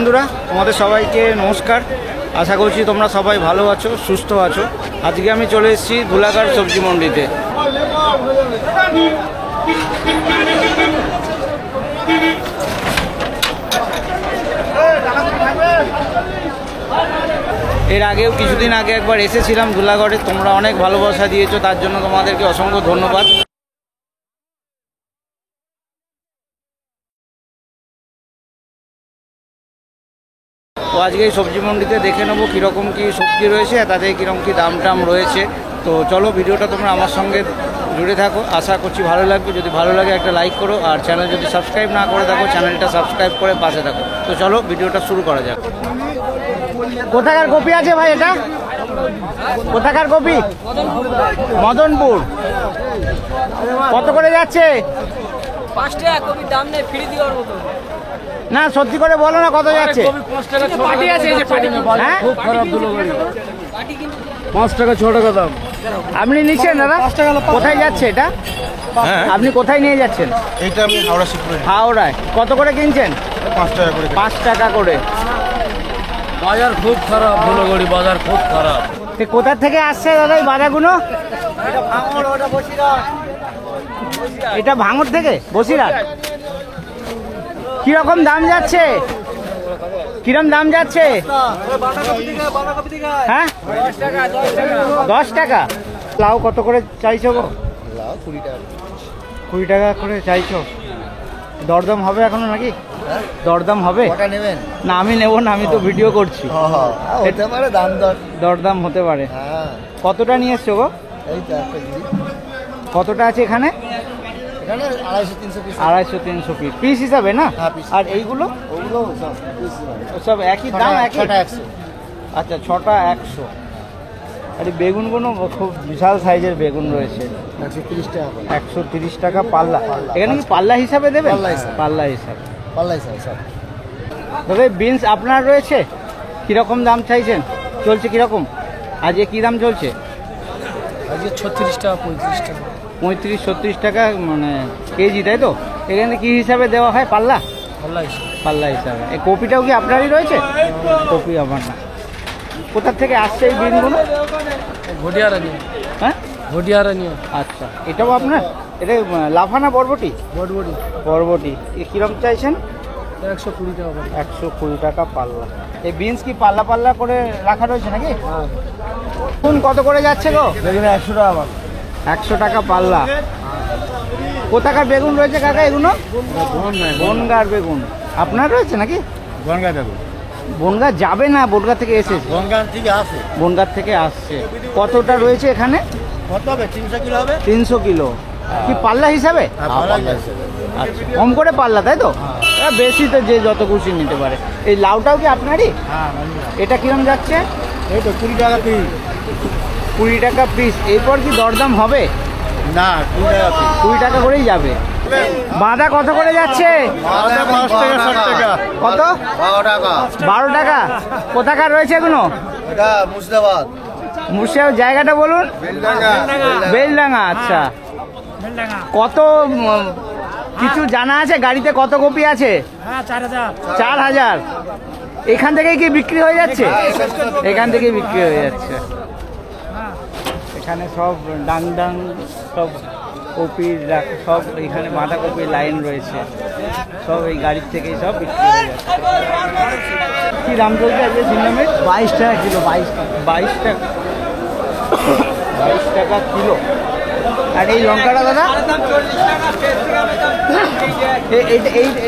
বন্ধুরা তোমাদের সবাইকে নমস্কার। আশা করছি তোমরা সবাই ভালো আছো, সুস্থ আছো। আজকে আমি চলে এসেছি ধুলাগড় সবজি মন্ডিতে। এর আগেও কিছুদিন আগে একবার এসেছিলাম ধুলাগড়ে, তোমরা অনেক ভালোবাসা দিয়েছো, তার জন্য তোমাদেরকে অসংখ্য ধন্যবাদ। তো আজকে এই সবজি মন্ডিতে দেখে নেবো কীরকম কী সবজি রয়েছে, তাতে কীরকম কী দাম টাম রয়েছে। তো চলো ভিডিওটা তোমরা আমার সঙ্গে জুড়ে থাকো, আশা করছি ভালো লাগবে। যদি ভালো লাগে একটা লাইক করো, আর চ্যানেল যদি সাবস্ক্রাইব না করে থাকো চ্যানেলটা সাবস্ক্রাইব করে পাশে থাকো। তো চলো ভিডিওটা শুরু করা যাক। কোথাকার কপি আছে ভাই এটা? কোথাকার কপি? মদনপুর। কত করে যাচ্ছে? 5 টাকা কপির দাম নেই, ফ্রি দেওয়ার মতো না, সত্যি করে বলো না কত যাচ্ছে? 5 টাকা পাটি আছে, এই যে পাটি। হ্যাঁ, খুব খারাপ ধুলোবাড়ি পাটি কিন্তু 5 টাকা 6 টাকা দাম। আপনি নিচ্ছেন দাদা? কোথায় যাচ্ছে এটা? হ্যাঁ, আপনি কোথায় নিয়ে যাচ্ছেন? এইটা আমি হাওড়া শিবপুরে। হাওড়ায়। কত করে কিনছেন? 5 টাকা করে। 5 টাকা করে। বাজার খুব খারাপ, ধুলোবাড়ি বাজার খুব খারাপ। কোথা থেকে আসছে দাদা এই বাজারগুলো? এটা ভাঙড় থেকে, বসিরহাট। কিরকম দাম যাচ্ছে? কিরম দাম যাচ্ছে? হ্যাঁ, 10 টাকা। লাউ কত করে চাইছো গো? 20 টাকা করে চাইছো। দরদাম হবে এখনো নাকি? দরদাম হবে? নেবেন? না আমি নেবো না, আমি তো ভিডিও করছি। হতে পারে দাম দরদাম হতে পারে। হ্যাঁ, কতটা নিয়ে এসছো গো? এই তো একটা জিনিস। কতটা আছে এখানে? এখানে 250-300 পিস। 250-300 পিস পিস হিসাবে না? হ্যাঁ, piece। আর এইগুলো ওগুলো সব পিস সব একই দাম? একই? 100। আচ্ছা, 6টা 100। আর এই বেগুনগুলো খুব বিশাল সাইজের বেগুন রয়েছে। 130 টাকা করে। 130 টাকা পাল্লা। এখানে কি পাল্লা হিসাবে দেবে? পাল্লা হিসাবে। পাল্লা হিসাবে। পাল্লাই স্যার। তবে বিনস আপনার রয়েছে, কীরকম দাম চাইছেন? চলছে কীরকম? আজকে কী দাম চলছে? আজকে 36 টাকা 35 টাকা 35-36 টাকা মানে কেজি, তাই তো? এখানে কি হিসাবে দেওয়া হয়? পাল্লা? পাল্লা হিসাবে। এই কপিটাও কি আপনারই রয়েছে? কপি আমার না। কোথা থেকে আসছে এই বিনগুলো? ঘটিয়ারা নিয়ে। হ্যাঁ, ঘটিয়ারা নিয়ে। আচ্ছা, এটাও আপনার? এটা লাফানা বরবটি? বটবটি বরবটি। এ কীরকম চাইছেন? 120 টাকা। 120 টাকা পাল্লা। এই বিনস কি পাল্লা পাল্লা করে রাখা রয়েছে নাকি? কোন কত করে যাচ্ছে গো? বেগুন 100 টাকা। 100 টাকা পাল্লা। কোথাকার বেগুন রয়েছে কাকা এগুলো? বনগার বেগুন। আপনার রয়েছে নাকি? গঙ্গা বেগুন। বনগা যাবে না, বনগা থেকে এসেছে। গঙ্গা থেকে আসে। বনগার থেকে আসছে। কতটা রয়েছে এখানে? কত হবে? 300 কিলো হবে। 300 কিলো। কি পাল্লা হিসাবে? আচ্ছা, কম করে পাল্লা, তাই তো? বেশি তো যে যত খুশি নিতে পারে। এই লাউটাও কি আপনারই? হ্যাঁ, এটা কিরম যাচ্ছে? এই তো 20 টাকা পিস। 20 টাকা পিস। এরপর কি দরদাম হবে? না, 20 টাকা পিস। 20 টাকা করেই যাবে। বাঁধা কত করে যাচ্ছে? 5 টাকা 60 টাকা। কত? 12 টাকা। 12 টাকা। কোথাকার রয়েছে এগুলো? এটা মুর্শিদাবাদ। মুর্শিদাবাদ জায়গাটা বলুন। বেলডাঙ্গা। আচ্ছা, কত কিছু জানা আছে? গাড়িতে কত কপি আছে? 4000। এখান থেকেই কি বিক্রি হয়ে যাচ্ছে? এখান থেকেই বিক্রি হয়ে যাচ্ছে। এখানে সব ডাং ডাং সব কপির সব এখানে বাঁধাকপির লাইন রয়েছে, সব এই গাড়ির থেকেই সব বিক্রি হয়ে যাচ্ছে। কী দাম চলছে আজকে ঝিঙ্গামের? 22 টাকা কিলো। 22 টাকা। 22 টাকা। 22 টাকা কিলো। আর এই লঙ্কাটা দাদা?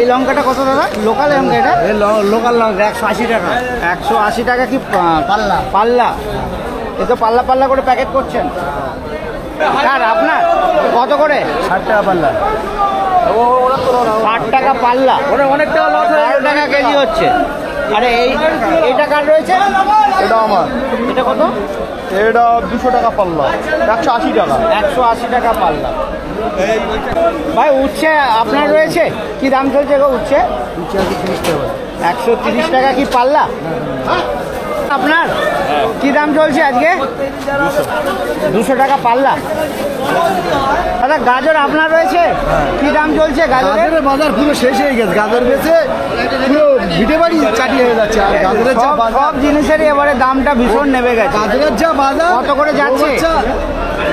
এই লঙ্কাটা কত দাদা? লোকাল লঙ্কা এটা? লোকাল লঙ্কা 180 টাকা। 180 টাকা কি পাল্লা। পাল্লা? এ তো পাল্লা পাল্লা করে প্যাকেট করছেন। আর আপনার কত করে? 60 টাকা পাল্লা। 60 টাকা পাল্লা। অনেক টাকা লস হয়ে 12 টাকা কেজি হচ্ছে। আরে এইটা কার রয়েছে? এটা আমার। এটা কত? এটা 200 টাকা পাল্লা। 180 টাকা। 180 টাকা পাল্লা। ভাই উচ্ছে আপনার রয়েছে? কি দাম চলছে গো উচ্ছে? 130 টাকা। 130 টাকা কি পাল্লা? আপনার কি দাম চলছে আজকে? 200 টাকা পাল্লা। দাদা গাজর আপনার রয়েছে, কি দাম চলছে গাজরের? বাজার পুরো শেষ হয়ে গেছে, গাজর বেচে পুরো ভিটে বাড়ি চাটি হয়ে যাচ্ছে। আর গাজরের যা সব জিনিসেরই এবারে দামটা ভীষণ নেমে গেছে। গাজরের যা বাজার, কত করে যাচ্ছে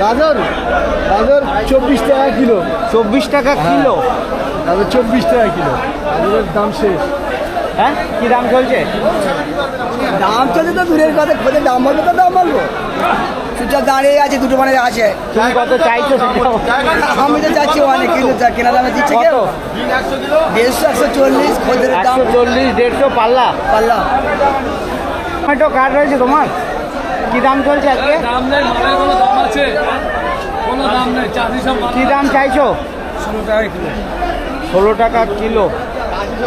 গাজর? গাজর 24 টাকা কিলো। 24 টাকা কিলো? গাজর 24 টাকা কিলো, গাজরের দাম শেষ। হ্যাঁ কি দাম চলছে? দাম চলছে তো দূরের কথা, খোঁজে দাম বলবো তো দাম বলবো। সুটা দাঁড়িয়ে আছে, দুটো মানে আছে। তুমি কত চাইছো? আমি তো যাচ্ছি অনেক, কিন্তু কেনা দামে দিচ্ছে কেউ 150, 140 খোঁজের দাম। 140, 150 পাল্লা। পাল্লা টমেটো কার্ড রয়েছে তোমার, কি দাম চলছে আজকে? দাম নেই, মালের কোনো দাম আছে? কোনো দাম নেই, চাঁদি সব কি দাম চাইছো? 16 টাকা কিলো। 16 টাকা কিলো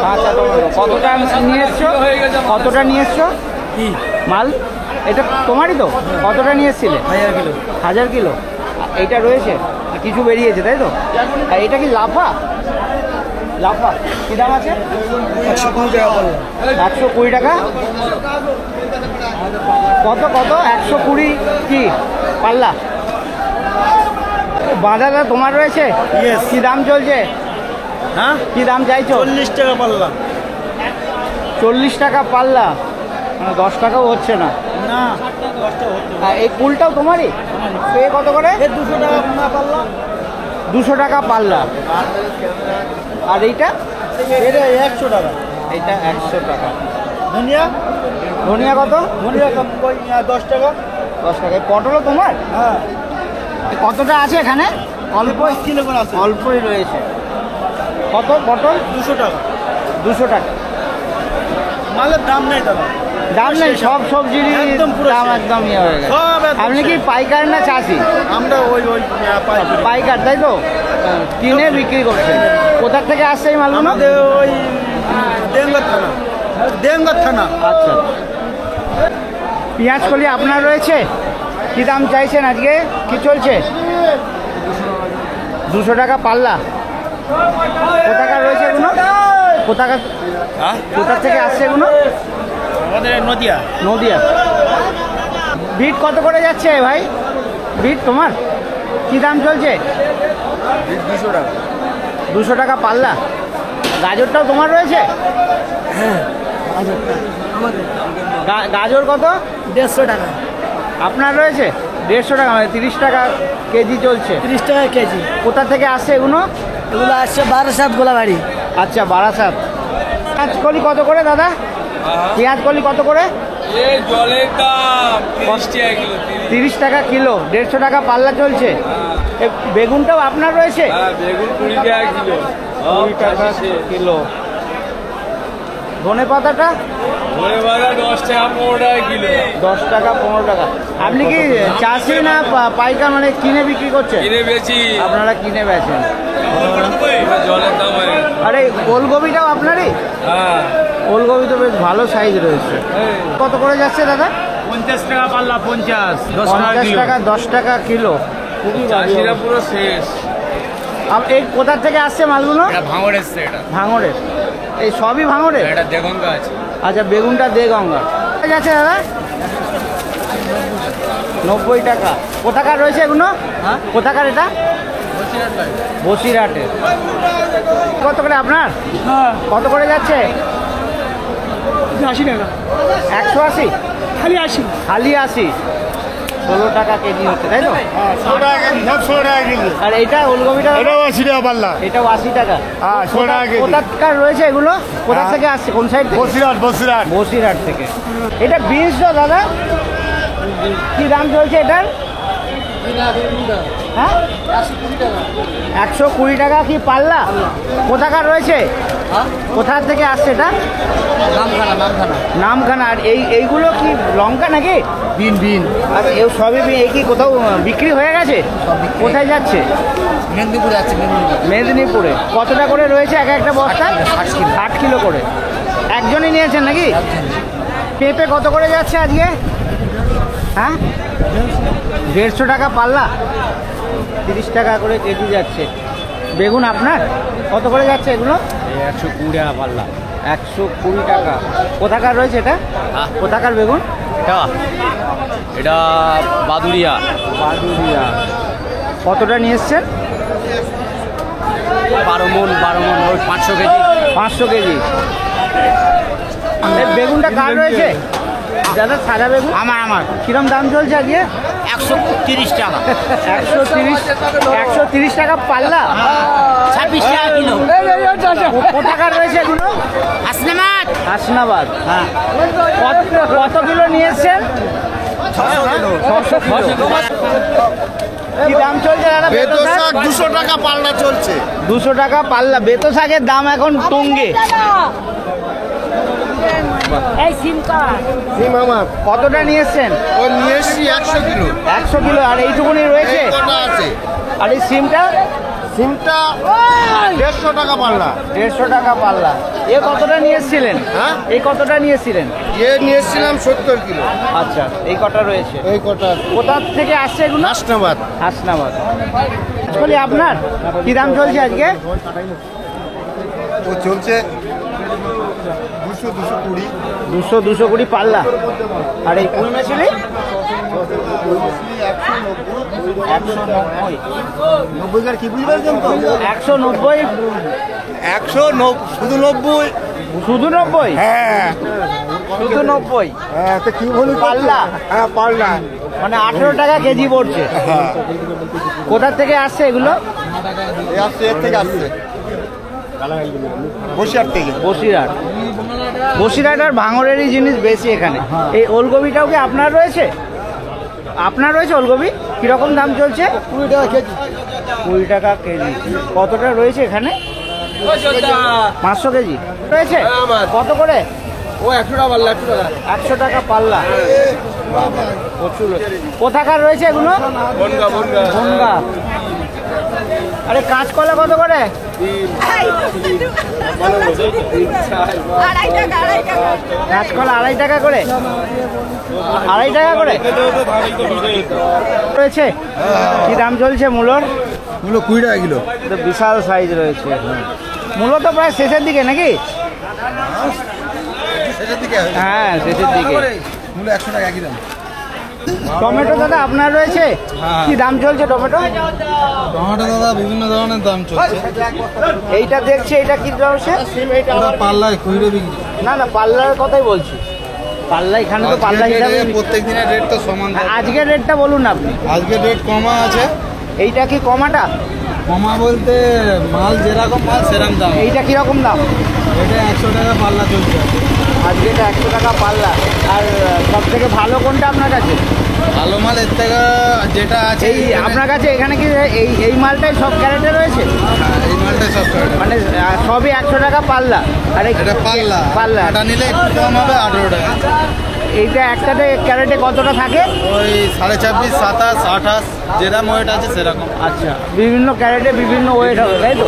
কাঁচা টমেটো। কতটা নিয়ে এসছো? কতটা নিয়ে এসছো কি মাল? এটা তোমারই তো? কতটা নিয়ে এসছিলে? 1000 কিলো। 1000 কিলো। এইটা রয়েছে, কিছু বেরিয়েছে তাই তো? আর এটা কি লাফা? লাফা কি দাম আছে? 150 টাকা পাল্লা। 120 টাকা। কত কত? 120 কি পাল্লা? বাঁধাটা তোমার রয়েছে? কি দাম চলছে? হ্যাঁ, কি দাম চাইছো? 40 টাকা পাল্লা। 40 টাকা পাল্লা, মানে 10 টাকাও হচ্ছে না। না, আর এই কুলটাও তোমারই? তো এ কত করে? 200 টাকা পাল্লা। 200 টাকা পাল্লা। আর এইটা? এটা 100 টাকা। এইটা 100 টাকা। ধনিয়া, ধনিয়া কত? ধনিয়া 10 টাকা। 10 টাকা। এই পটলও তোমার? হ্যাঁ, এ কতটা আছে এখানে? অল্প কিলো করে আছে। অল্পই রয়েছে। কত পটল? 200 টাকা। 200 টাকা। মালের দাম নেই দাদা, দাম নেই, সব সবজির একদম পুরো দাম শেষ। একদম ইয়ে হয়ে গেছে। সব একদম আপনি কি শেষ। পাইকার না চাষি? আমরা ওই পাইকারি। পাইকার তাই তো? কিনে বিক্রি করছেন। কোথা থেকে আসছে এই মালগুলো? আমাদের ওই দেঙ্গর থানা, দেঙ্গর থানা। আচ্ছা। পেঁয়াজ কলি আপনার রয়েছে, কি দাম চাইছেন আজকে? কি চলছে? 200 টাকা পাল্লা। কোথাকার রয়েছে এগুলো? কোথাকার? কোথা থেকে আসছে এগুলো? আমাদের নদিয়া। নদিয়া। বিট কত করে যাচ্ছে ভাই? বিট তোমার কি দাম চলছে? 200 টাকা। 200 টাকা পাল্লা। গাজরটাও তোমার রয়েছে? গাজর কত? 150 টাকা। আপনার রয়েছে 150 টাকা, মানে 30 টাকা কেজি চলছে। 30 টাকা কেজি। কোথা থেকে আসছে এগুলো? এগুলো আসছে 12 গোলাবাড়ি। আচ্ছা, বারাসাত। পেঁয়াজ কলি কত করে দাদা? পেঁয়াজ কলি কত করে? এই জলের দাম 30 টাকা কিলো। 30 টাকা কিলো, 150 টাকা পাল্লা চলছে। এ বেগুনটাও আপনার রয়েছে? হ্যাঁ, বেগুন 20 টাকা কিলো। 20 টাকা কিলো। ধনে পাতাটা? ধনে পাতা 10 টাকা 15 টাকা কিলো। 10 টাকা 15 টাকা। আপনি কি চাষি না পাইকার, মানে কিনে বিক্রি করছেন? কিনে বেচি। আপনারা কিনে বেচেন। জলের দাম হয়। আরে ওলকপিটাও আপনারই? হ্যাঁ, ওলকপি তো বেশ ভালো সাইজ রয়েছে। কত করে যাচ্ছে দাদা? 50 টাকা পাল্লা। 50 50 টাকা 10 টাকা কিলো। খুবই চাষিরা ভালো। পুরো শেষ। এই কোথা থেকে আসছে মালগুলো? এটা ভাঙড় এসছে। এটা ভাঙড়ের? এই সবই ভাঙড়ের? এটা দেগন গাছ। আচ্ছা, বেগুনটা দে গঙ্গা যাচ্ছে দাদা 90 টাকা। কোথাকার রয়েছে এগুলো? হ্যাঁ, কোথাকার এটা? বসিরহাটের। কত করে আপনার? কত করে যাচ্ছে? 80 টাকা। 180? খালি 80। খালি 80। 16 টাকা কেজি হচ্ছে তাই তো? 16 টাকা কেজি, সব 16 টাকা কেজি। আর এইটা ওলকপিটা? এটাও 80 টাকা পাল্লা। এটাও 80 টাকা। হ্যাঁ, 16 টাকা কেজি। কোথাকার রয়েছে এগুলো? কোথা থেকে আসছে? কোন সাইড থেকে? বসিরহাট, বসিরহাট। বসিরহাট থেকে। এটা বিনস তো দাদা, কি দাম চলছে এটার? হ্যাঁ, 120 টাকা কি পাল্লা? কোথাকার রয়েছে? কোথা থেকে আসছে এটা? নামখানা। আর এইগুলো কি লঙ্কা নাকি? বিন। আর এই সবই এই কি কোথাও বিক্রি হয়ে গেছে? কোথায় যাচ্ছে? মেদিনীপুরে আছে, মেদিনীপুরে। কতটা করে রয়েছে এক একটা বস্তা? 60 কিলো করে। একজনই নিয়েছেন নাকি? পেঁপে কত করে যাচ্ছে আজকে? হ্যাঁ, 150 টাকা পাল্লা, 30 টাকা করে কেজি যাচ্ছে। বেগুন আপনার কত করে যাচ্ছে এগুলো? 120 টাকা পাল্লা। 120 টাকা। কোথাকার রয়েছে এটা? কোথাকার বেগুন? এটা এটা বাদুড়িয়া। বাদুড়িয়া কতটা নিয়ে এসছেন? 12 মন ওই 500 কেজি। 500 কেজি। এই বেগুনটা কার রয়েছে দাদা? সাদা বেগুন আমার। কিরম দাম চলছে আজকে? 130 টাকা। 130 টাকা পাল্লা। 26 টাকা কিলো। কোথাকার রয়েছে এগুলো? হাসনাবাদ। হ্যাঁ। কত কিলো নিয়ে এসছেন? 600 কিলো। কি দাম চলছে দাদা? বেতো শাক 200 টাকা পাল্লা চলছে। 200 টাকা পাল্লা। বেতো শাকের দাম এখন তুঙ্গে। সিম আমার কতটা নিয়ে এসছেন? ও নিয়ে এসছি 100 কিলো। 100 কিলো। আর এইটুকুনি রয়েছে? কটা আছে? আর এই সিমটা? সিমটা 150 টাকা পাল্লা। 150 টাকা পাল্লা। এ কতটা নিয়ে এসছিলেন? হ্যাঁ? এই কতটা নিয়ে এসছিলেন? নিয়ে এসছিলাম 70 কিলো। আচ্ছা, এই কটা রয়েছে। এই কটা কোথা থেকে আসছে এগুলো? হাসনাবাদ। হাসনাবাদ। বলি আপনার কি দাম চলছে আজকে? ও চলছে 200 220 পাল্লা। আর এই কুল মেশিনি 90 কি বুঝতে পারছেন তো? 190। 190 শুধু 90। শুধু 90? হ্যাঁ শুধু 90 হ্যাঁ। তো কি বলি পাল্লা? হ্যাঁ পাল্লা। মানে 18 টাকা কেজি পড়ছে। হ্যাঁ। কোথা থেকে আসছে এগুলো? এই আসছে এর থেকে আসছে বসিরহাট থেকে। বসিরহাট আর ভাঙড়েরই জিনিস বেশি এখানে। এই ওলকপিটাও কি আপনার রয়েছে? আপনার রয়েছে ওলকপি? কিরকম দাম চলছে? 20 টাকা কেজি। 20 টাকা কেজি। কতটা রয়েছে এখানে? 500 কেজি রয়েছে। কত করে? ও 100 টাকা পাল্লা। 100 টাকা পাল্লা। প্রচুর। কোথাকার রয়েছে এগুলো? বনগা। আরে কাঁচকলা কত করে? কাঁচকলা 2.5 টাকা করে। 2.5 টাকা করে রয়েছে। কি দাম চলছে মূলোর? 20 টাকা কিলো। তো বিশাল সাইজ রয়েছে। মূলো তো প্রায় শেষের দিকে নাকি? সেটার দিকে হ্যাঁ, শেষের দিকে। মূল্য 100 টাকা একই দাম। টমেটো দাদা আপনার রয়েছে? কি দাম চলছে টমেটো? টমেটো দাদা বিভিন্ন ধরনের দাম চলছে। এইটা দেখছি, এটা কি রয়েছে? পাল্লায় খুচরো বিক্রি। না পাল্লার কথাই বলছি। পাল্লা এখানে তো পাল্লা হিসাবে প্রত্যেক দিনের রেট তো সমান। আজকের রেটটা বলুন আপনি। আজকে রেট কমা আছে। এইটা কি কমাটা? কমা বলতে মাল যেরকম মাল সেরকম দাম। এইটা কিরকম দাম? এটা 100 টাকা পাল্লা চলছে। আজকে এটা 100 টাকা পাল্লা। আর সব থেকে ভালো কোনটা আপনার কাছে? ভালো মাল এর থেকে যেটা আছে এই আপনার কাছে এখানে কি এই মালটাই সব ক্যারেটে রয়েছে? এই মালটা সব মানে সবই 100 টাকা পাল্লা। আর এটা পাল্লা এটা নিলে একটু কম হবে 18 টাকা। এইটা একটাতে ক্যারেটে কতটা থাকে? ওই 26.5 27 28 যেরকম ওয়েট আছে সেরকম। আচ্ছা, বিভিন্ন ক্যারেটে বিভিন্ন ওয়েট হবে তাই তো?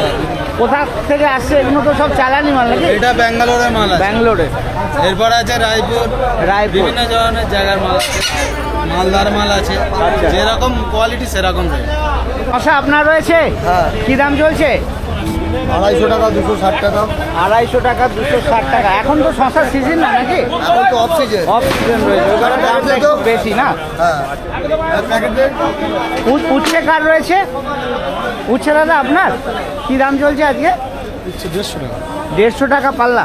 কোথা থেকে আসছে এগুলো? তো সব চালানি মাল নাকি? এটা ব্যাঙ্গালোরের মাল আছে। ব্যাঙ্গালোরে। এরপর আছে রায়পুর। বিভিন্ন ধরনের জায়গার মাল আছে। মালদার মাল আছে। যেরকম কোয়ালিটি সেরকম রেট। শসা আপনার রয়েছে? কি দাম চলছে? 250 টাকা 260 টাকা। 250 টাকা 260 টাকা। এখন তো শসার সিজন না নাকি? এখন তো অফ সিজন। অফ সিজন রয়েছে, ওই কারণে দামটা একটু বেশি না? হ্যাঁ। উচ্ছে কার রয়েছে? উচ্ছে দাদা আপনার? কি দাম চলছে আজকে? 150 টাকা। 150 টাকা পাল্লা।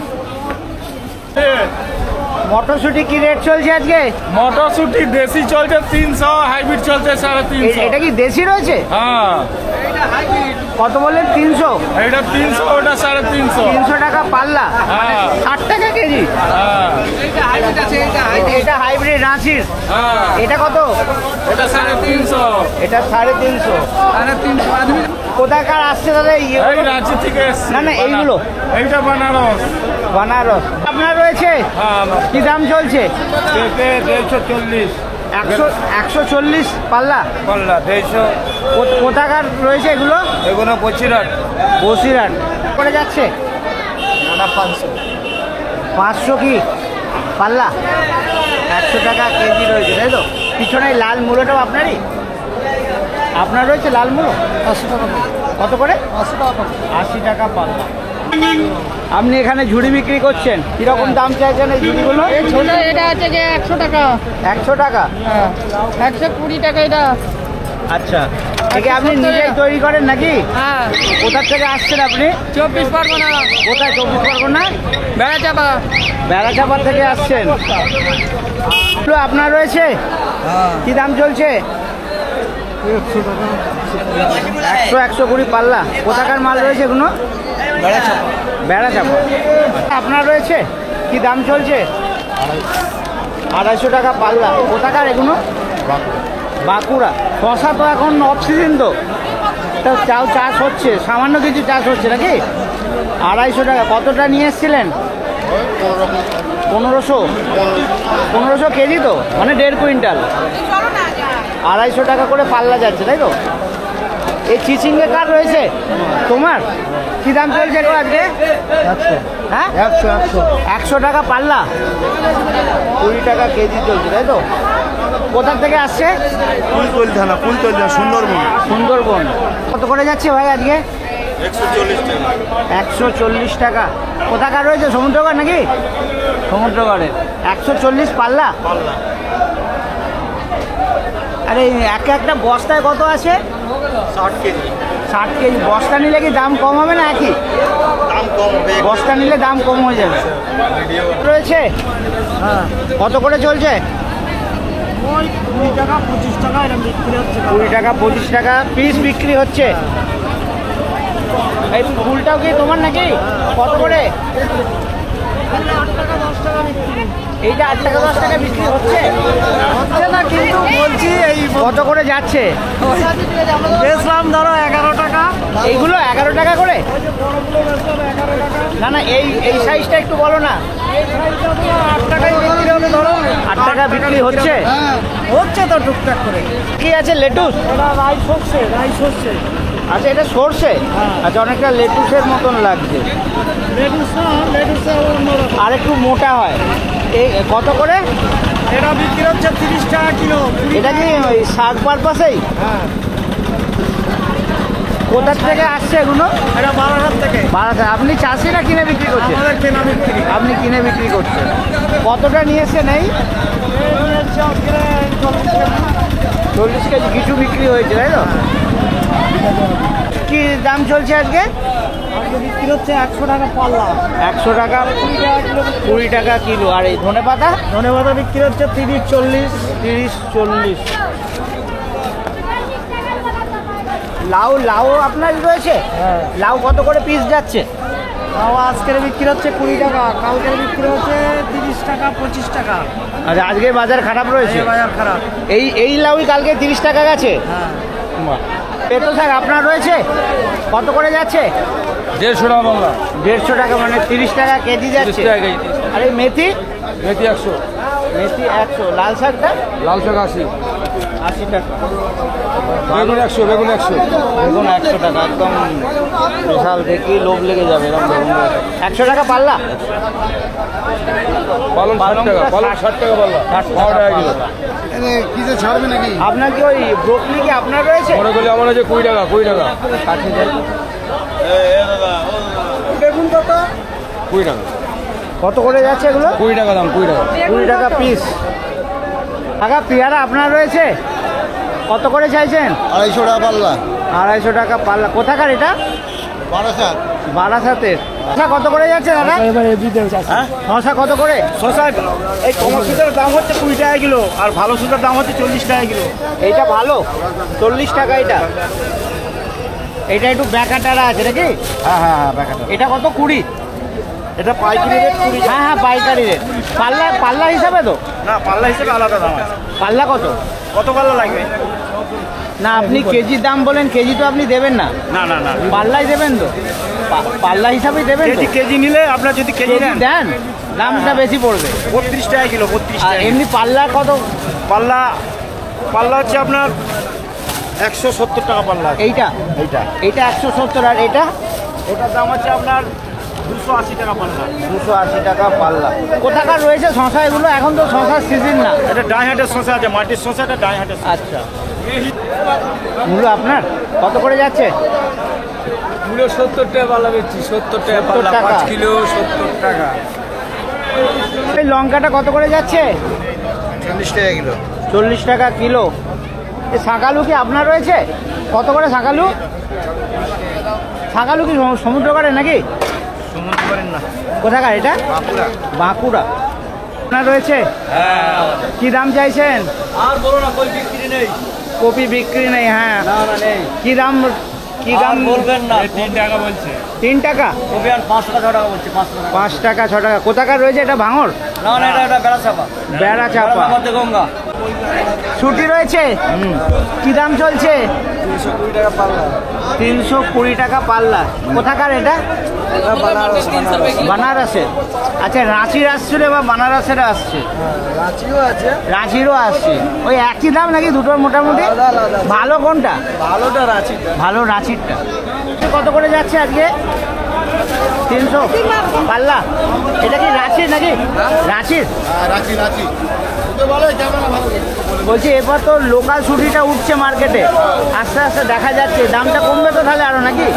মটরশুঁটি কি রেট চলছে আজকে? মটরশুটি দেশি চলছে 300, হাইব্রিড চলছে 350। এটা কি দেশি রয়েছে? হ্যাঁ, কত বললেন? 300? এটা 300, ওটা 350। 300 টাকা পাল্লা। হ্যাঁ। 60 টাকা কেজি। হ্যাঁ এটা হাইব্রিড রাঁচির। হ্যাঁ, এটা কত? এটা 350। এটা 350। কোথাকার আসছে দাদা? এই রাঁচি থেকে এসছে। না, এইগুলো। এইটা বানারস। বানারস আপনার রয়েছে? হ্যাঁ, কি দাম চলছে? পেঁপে 140। 140 পাল্লা। পাল্লা 150। কোথাকার রয়েছে এগুলো? এগুলো বসিরহাট। বসিরহাট পড়ে যাচ্ছে। 500 কি পাল্লা? 100 টাকা কেজি রয়েছে তাই তো? পিছনে লাল মূলোটাও আপনারই? আপনার রয়েছে লাল মূলো? 80 টাকা। কত করে? 80 টাকা। 80 টাকা পাল্লা। আপনি এখানে ঝুড়ি বিক্রি করছেন, কিরকম দাম চাইছেন এই ঝুড়িগুলো? ছোট এটা আছে যে 100 টাকা। 100 টাকা? হ্যাঁ 120 টাকা এটা। আচ্ছা, একে আপনি নিজেই তৈরি করেন নাকি? হ্যাঁ। কোথা থেকে আসছেন আপনি? 24 পরগনা। কোথায় 24 পরগনা? বেড়াচাপা। বেড়াচাপা থেকে আসছেন। এগুলো আপনার রয়েছে? কি দাম চলছে? 100-120 পাল্লা। কোথাকার মাল রয়েছে এগুলো? বেড়াচাপা। আপনার রয়েছে? কি দাম চলছে? 250 টাকা পাল্লা। কোথাকার এগুলো? বাঁকুড়া। শশা তো এখন অফ সিজন, তো চাও চাষ হচ্ছে, সামান্য কিছু চাষ হচ্ছে নাকি? 250 টাকা। কতটা নিয়ে এসেছিলেন? 1500 কেজি, তো মানে 1.5 কুইন্টাল। 250 টাকা করে পাল্লা যাচ্ছে, তাই তো? এই চিচিঙ্গে কার রয়েছে? তোমার? কি দাম চলছে গো আজকে? হ্যাঁ 100 টাকা পাল্লা, 20 টাকা কেজি চলছে, তাই তো? কোথা থেকে আসছে? ফুলতলি থানা, সুন্দরবন। সুন্দরবন। কত করে যাচ্ছে ভাই আজকে? 140 টাকা। 140 টাকা। কোথাকার রয়েছে? সমুদ্রগড় নাকি? সমুদ্রগড়ের। 140 পাল্লা। আরে একটা বস্তায় কত আছে? 60 কেজি। 60 কেজি। বস্তা নিলে কি দাম কম হবে না একই? দাম কম হবে। বস্তা নিলে দাম কম হয়ে যাবে। রয়েছে? হ্যাঁ। কত করে চলছে? 20 টাকা 25 টাকা এরকম বিক্রি হচ্ছে। 20 টাকা 25 টাকা পিস বিক্রি হচ্ছে। এই ফুলটাও কি তোমার নাকি? কত করে? 8 টাকা 10 টাকা বিক্রি। এইটা 8 টাকা 10 টাকা বিক্রি হচ্ছে না কিন্তু বলছি এই কত করে যাচ্ছে? বেচলাম ধরো 11 টাকা। এইগুলো 11 টাকা করে? না না, এই সাইজটা একটু বলো না। 8 টাকায় বিক্রি হবে ধরো। 8 টাকা বিক্রি হচ্ছে? হচ্ছে তো টুকটাক করে। কি আছে? লেটুস? এটা রাই সর্ষে। আচ্ছা, এটা সরষে? আচ্ছা, অনেকটা লেটুসের মতন লাগছে। লেটুসে অন্যরকম। আর একটু মোটা হয়। এই কত করে? এটা বিক্রি হচ্ছে 30 টাকা কিলো। এটা কি ওই শাক পারপাসেই? হ্যাঁ। কোথা থেকে আসছে এগুলো? এটা 12,000 থেকে। 12,000। আপনি চাষি না কিনে বিক্রি করছেন? আমাদের কেনা বিক্রি। আপনি কিনে বিক্রি করছেন। কতটা নিয়েছেন? এই 40 কেজি কিছু বিক্রি হয়েছে, তাই তো? কি দাম চলছে আজকে? আজকে বিক্রি হচ্ছে 100 টাকা পাল্লা। 100 টাকা 20 টাকা কিলো। আর এই ধনে পাতা? ধনেপাতা বিক্রি হচ্ছে 30-40। 30-40। লাউ আপনার রয়েছে? হ্যাঁ। লাউ কত করে পিস যাচ্ছে? তাও আজকের বিক্রি হচ্ছে 20 টাকা, কালকের বিক্রি হচ্ছে 30 টাকা 25 টাকা। আচ্ছা, আজকে বাজার খারাপ রয়েছে? বাজার খারাপ। এই লাউই কালকে 30 টাকা গেছে? হ্যাঁ। পেতো শাক আপনার রয়েছে? কত করে যাচ্ছে? 150 টাকা বাংলা। 150 টাকা, মানে 30 টাকা কেজি যাচ্ছে। 30 টাকা কেজি। আর এই মেথি? মেথি 100। মেথি 100। লাল শাকটা? লাল শাক 80। 80 টাকা। বেগুন 100। বেগুন 100। বেগুন 100 টাকা। একদম বিশাল, দেখি লোভ লেগে যাবে এরকম বেগুন। 100 টাকা পাল্লা? পালং 60 টাকা। পালং 60 টাকা পাল্লা। 60 টাকা কিলো। কিসে ছাড়বে নাকি? আপনার কি ওই ব্রোকলি কি আপনার রয়েছে? মনে করলে আমার আছে 20 টাকা। 20 টাকা। বেগুন কত? 20 টাকা। কত করে যাচ্ছে এগুলো? 20 টাকা দাম। 20 টাকা। 20 টাকা পিস। টাকা পেয়ারা আপনার রয়েছে? কত করে চাইছেন? 250 টাকা পাল্লা। 250 টাকা পাল্লা। কোথাকার এটা? 12,000। বারাসাতের। শসা কত করে যাচ্ছে দাদা? এবার এভরিডে আছে। শসা কত করে? শসা এই কমার সুতার দাম হচ্ছে 20 টাকা কিলো, আর ভালো সুতার দাম হচ্ছে 40 টাকা কিলো। এইটা ভালো 40 টাকা। এটা একটু ব্যাকাটারা আছে নাকি? হ্যাঁ ব্যাপারটা। এটা কত? 20? এটা পাইকারি রেট 20। হ্যাঁ, পাইকারি রেট। পাল্লা হিসাবে তো? না, পাল্লা হিসেবে আলাদা দাম আছে। পাল্লা কত? কত পাল্লা লাগবে? না, আপনি কেজির দাম বলেন, কেজি তো আপনি দেবেন না, না না না, পাল্লাই দেবেন তো? পাল্লা হিসাবেই দেবেন তো? কেজি নিলে আপনার যদি কেজি কেজি নেন দেন দামটা বেশি পড়বে। 32 টাকা কিলো। 32 আর টাকা। এমনি পাল্লা কত? পাল্লা হচ্ছে আপনার 170 টাকা পাল্লা। এইটা 170। আর এটা? এটার দাম হচ্ছে আপনার 280 টাকা পাল্লা। 280 টাকা পাল্লা। কোথাকার রয়েছে শশা এগুলো? এখন তো শশার সিজন না। এটা ডাই হাটের শশা আছে, মাটির শশা, এটা ডাই হাটের শশা। আচ্ছা, মূল্য আপনার কত করে যাচ্ছে? মূল্য 70 টাকা পাল্লা বেচছি, 70 টাকা পাল্লা, 70 টাকা। 5 কিলো 70 টাকা। এই লঙ্কাটা কত করে যাচ্ছে? 40 টাকা কিলো। 40 টাকা কিলো। এই শাকালু কি আপনার রয়েছে? কত করে শাকালু? শাকালু কি সমুদ্র করে নাকি? সমুদ্র করেন না, কোথাকার এটা? বাঁকুড়া। আপনার রয়েছে? কি দাম চাইছেন? আর বলো না, কই বিক্রি নেই। কপি বিক্রি নেই। হ্যাঁ, না নেই। কি দাম? কি দাম বলবেন না, 3 টাকা বলছে। 3 টাকা? কপি আর 5 টাকা 6 টাকা বলছে, 5 টাকা। 5 টাকা 6 টাকা। কোথাকার রয়েছে এটা? ভাঙর? না না, এটা বেড়া চাপা। বেড়া চাপা। গঙ্গা। ছুটি রয়েছে? কি দাম চলছে? 320 টাকা পাল্লা। 320 টাকা পাল্লা। কোথাকার এটা? বানারসের। আচ্ছা, রাঁচির আসছে বা বানারসের আসছে? রাঁচিও আছে, রাঁচিরও আসছে। ওই একই দাম নাকি দুটোর মোটামুটি? আলাদা আলাদা। ভালো কোনটা? ভালোটা রাঁচি। ভালো রাঁচিরটা। কত করে যাচ্ছে আজকে? 300 পাল্লা। এটা কি রাঁচির নাকি? রাঁচির। রাঁচি রাঁচি ওকে বলে ক্যামেরা ভালো। বলছি এবার তো লোকাল ছুটিটা উঠছে মার্কেটে, আস্তে আস্তে দেখা যাচ্ছে দামটা কমবে তো তাহলে আরো নাকি?